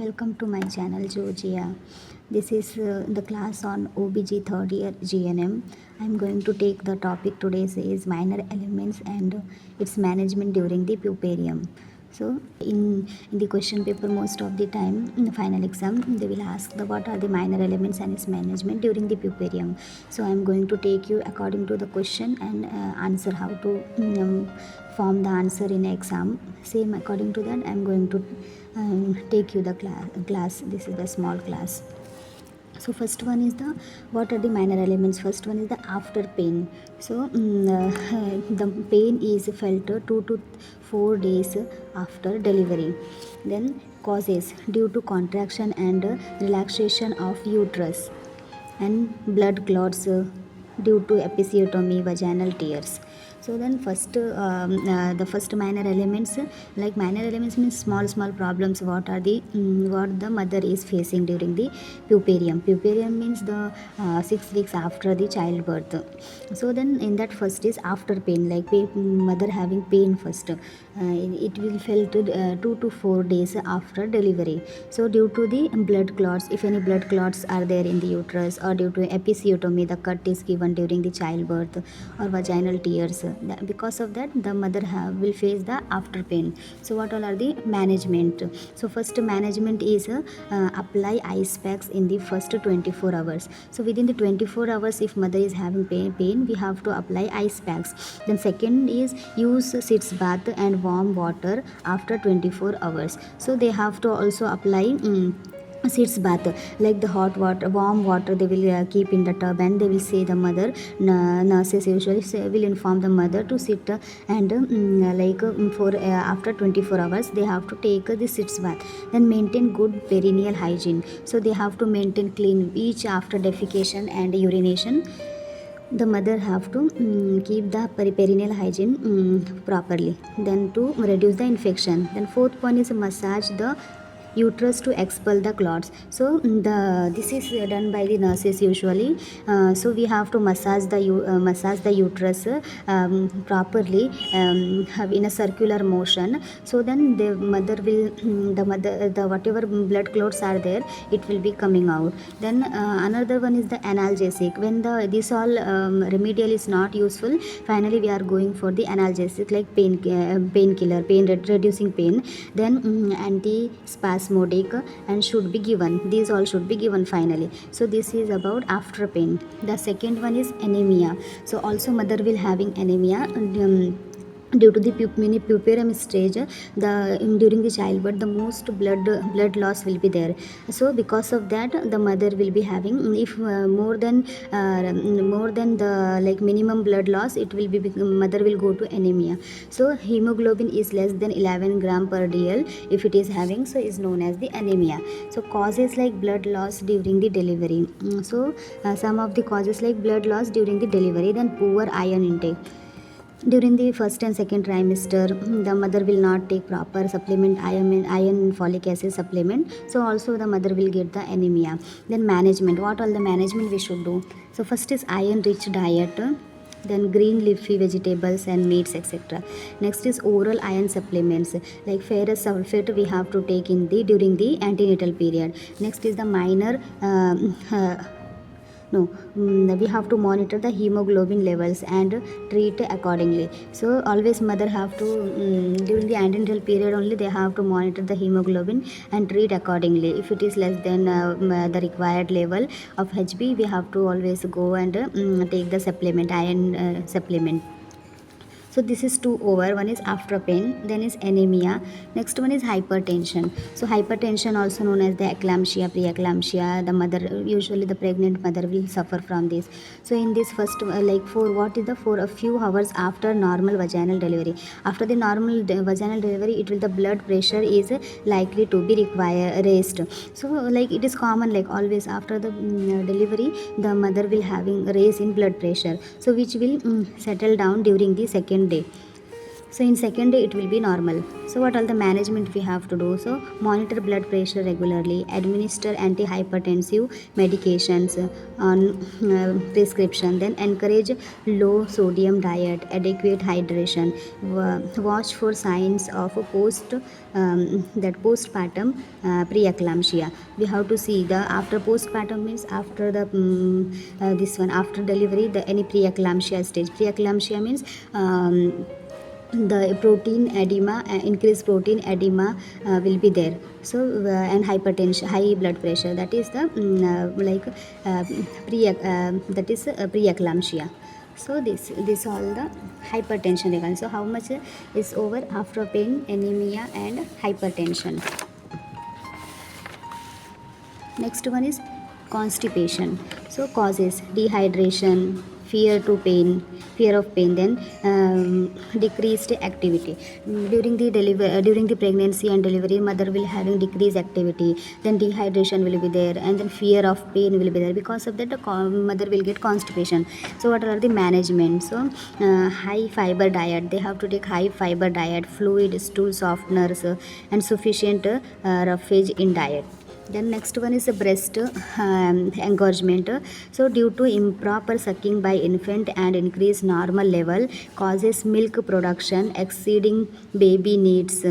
welcome to my channel Georgia. This is the class on OBG third year GNM. I'm going to take the topic today is minor elements and its management during the puerperium. So in the question paper, most of the time in the final exam they will ask what are the minor elements and its management during the puerperium. So I'm going to take you according to the question and answer how to form the answer in exam. Same according to that I'm going to take you the class. This is the small class. So first one is the what are the minor elements. First one is the after pain. So the pain is felt 2 to 4 days after delivery. Then causes due to contraction and relaxation of uterus, and blood clots due to episiotomy, vaginal tears. So then the first minor elements, like minor elements means small problems what are the what the mother is facing during the puerperium. Puerperium means the 6 weeks after the childbirth. So then in that first is after pain, like mother having pain first. It will felt 2 to 4 days after delivery. So due to the blood clots, if any blood clots are there in the uterus, or due to episiotomy, the cut is given during the childbirth, or vaginal tears, because of that the mother will face the after pain. So what all are the management? So first management is apply ice packs in the first 24 hours. So within the 24 hours, if mother is having pain, we have to apply ice packs. Then second is use sitz bath and warm water after 24 hours. So they have to also apply sitz bath, like the hot water, warm water they will keep in the tub, and they will say the mother, nurses usually will inform the mother to sit and for after 24 hours they have to take the sitz bath. Then maintain good perineal hygiene. So they have to maintain clean each after defecation and urination. The mother have to keep the perineal hygiene properly, then to reduce the infection. Then fourth one is massage the uterus to expel the clots. So this is done by the nurses usually. So we have to massage the uterus properly in a circular motion. So then the mother will the whatever blood clots are there, it will be coming out. Then another one is the analgesic. When this all remedial is not useful, finally we are going for the analgesic, like painkiller, reducing pain. Then antispasmodic and should be given. These all should be given finally. So this is about after pain. The second one is anemia. So also mother will having anemia due to the puerperium stage. During the childbirth the most blood loss will be there. So because of that the mother will be having, if more than the like minimum blood loss, it will be mother will go to anemia. So hemoglobin is less than 11 gram per dl if it is having, so is known as the anemia. So causes like blood loss during the delivery. So some of the causes like blood loss during the delivery. Then poor iron intake. During the first and second trimester, the mother will not take proper supplement, iron folic acid supplement. So also the mother will get the anemia. Then management. What all the management we should do? So first is iron rich diet. Then green leafy vegetables and meats, etc. Next is oral iron supplements, like ferrous sulfate we have to take during the antenatal period. Next is the minor we have to monitor the hemoglobin levels and treat accordingly. So always mother have to during the antenatal period only they have to monitor the hemoglobin and treat accordingly. If it is less than the required level of HB, we have to always go and take the supplement, iron supplement. So this is 2 over. One is after pain, then is anemia. Next one is hypertension. So hypertension also known as the eclampsia, preeclampsia. The mother, usually the pregnant mother will suffer from this. So in this first for a few hours after normal vaginal delivery. After the normal vaginal delivery, the blood pressure is likely to be raised. So like it is common, like always after the delivery the mother will having raise in blood pressure, so which will settle down during the second day. So in second day it will be normal. So what all the management we have to do? So monitor blood pressure regularly, administer antihypertensive medications on prescription, then encourage low sodium diet, adequate hydration, watch for signs of that postpartum preeclampsia. We have to see the after postpartum means after the this one after delivery the any preeclampsia stage. Preeclampsia means the protein edema, increased protein edema will be there. So and hypertension, high blood pressure, that is the that is preeclampsia. So this all the hypertension regarding. So how much is over after pain, anemia and hypertension. Next one is constipation. So causes dehydration, fear of pain, then decreased activity during the during the pregnancy and delivery. Mother will having decreased activity, then dehydration will be there, and then fear of pain will be there. Because of that the mother will get constipation. So what are the management? So high fiber diet, they have to take high fiber diet, fluid stool softeners, and sufficient roughage in diet. Then next one is breast engorgement. So due to improper sucking by infant and increased normal level causes milk production exceeding baby needs.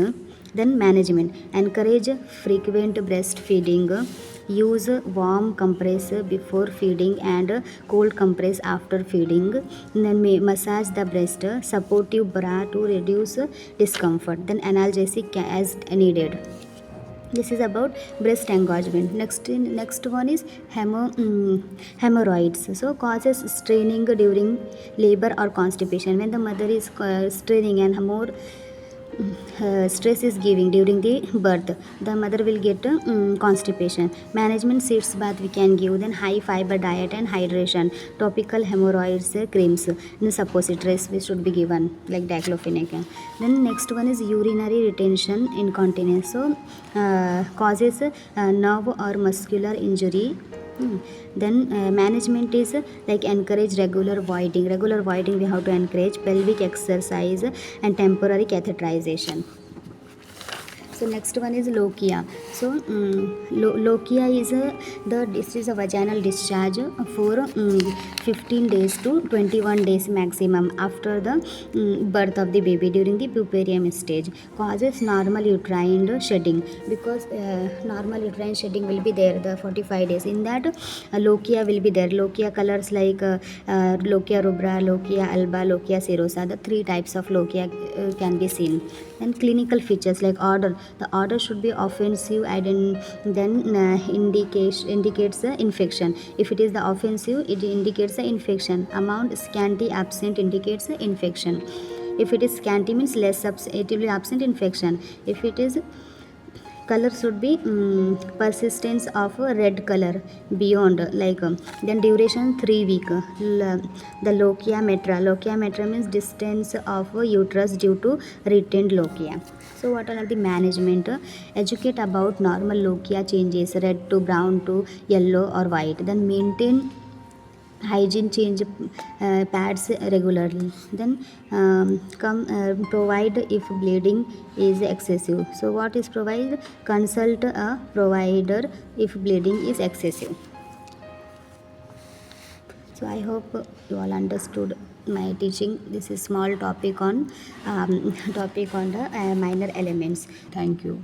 Then management, encourage frequent breastfeeding, use warm compress before feeding and cold compress after feeding, then massage the breast, supportive bra to reduce discomfort, then analgesic as needed. This is about breast engorgement. Next one is hemorrhoids. So causes straining during labor or constipation. When the mother is straining and more stress is giving during the birth, the mother will get constipation. Management sitz bath we can give, then high fiber diet and hydration, topical hemorrhoids creams, and suppositories we should be given like diclofenac. Then next one is urinary retention incontinence. So causes nerve or muscular injury. Then management is like encourage regular voiding. Regular voiding we have to encourage, pelvic exercise and temporary catheterization. So next one is lochia. So lochia is this is a vaginal discharge for 15 days to 21 days maximum after the birth of the baby during the puerperium stage. Causes normal uterine shedding, because normal uterine shedding will be there the 45 days. In that lochia will be there. Lochia colors like lochia rubra, lochia alba, lochia serosa. The three types of lochia can be seen. And clinical features like odor. The odor should be offensive and then indicates the infection. If it is the offensive, it indicates the infection. Amount scanty absent indicates the infection. If it is scanty means less it will be absent infection. If it is color should be persistence of red color beyond like then duration 3 week. The lochia metra means distance of uterus due to retained lochia. So what are the management? Educate about normal lochia changes, red to brown to yellow or white. Then maintain hygiene, change pads regularly. Then provide if bleeding is excessive. So what is provide? Consult a provider if bleeding is excessive. So I hope you all understood my teaching. This is small topic on the minor elements. Thank you.